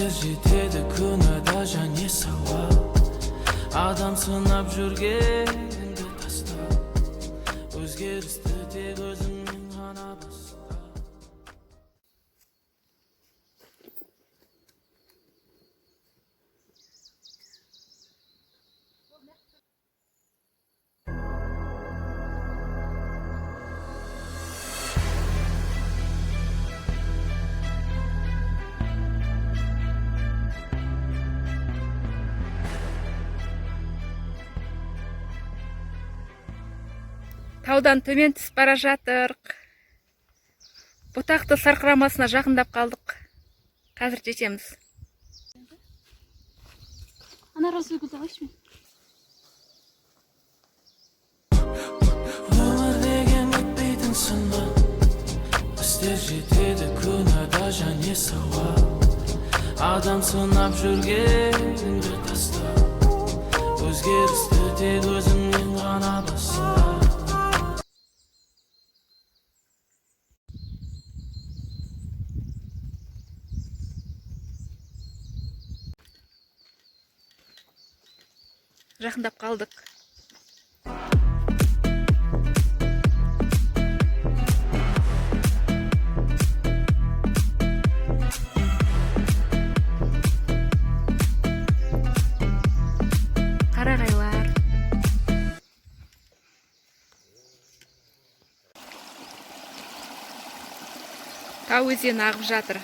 істер жетеді күнәда және сауап. Адам сынап жүргеніңді таста, өзгерісті тек өзіңнен ғана баста. Таудан төмен түсіп бара жатырық. Бұтақты сарқырамасына жақындап қалдық. Қазір жетеміз. Ана разы өкілді қайшы мен? Өмір деген өтпейтін сынақ, істер жетеді күнәда және сауап. Адам сынап жүргеніңді таста, өзгерісті тек өзіңнен ғана баста. Жақындап қалдық. Қарағайлар. Тау өзені ағып жатыр.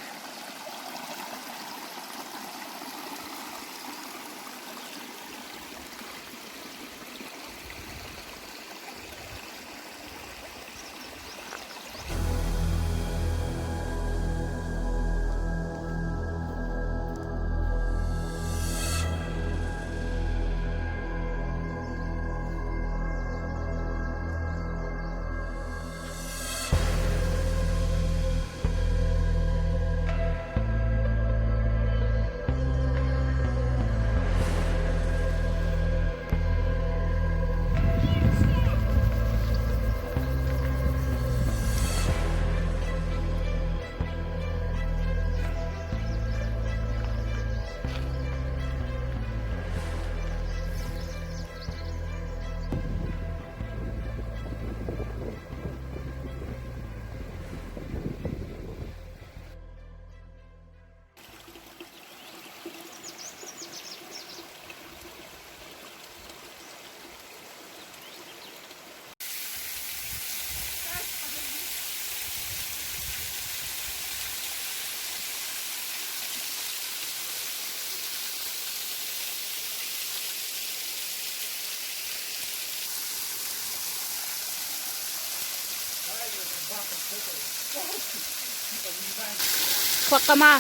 Құлаққама.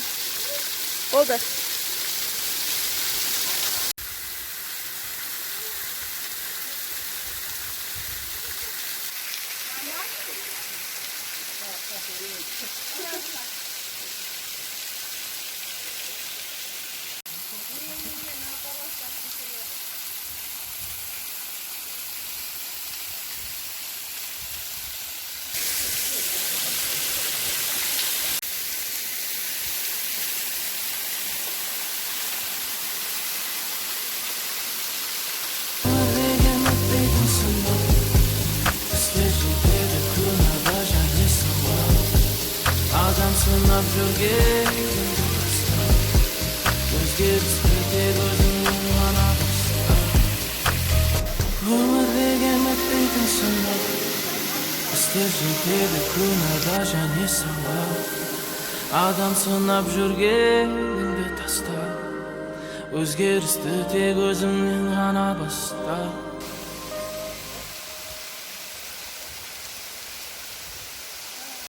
Болды. Адам сынап жүргеніңді таста, өзгерісті тек өзіңнен ғана баста. Өмір деген өтпейтін сынақ, істер жетеді күнәда және сауап. Адам сынап жүргеніңді таста, өзгерісті тек өзіңнен ғана баста.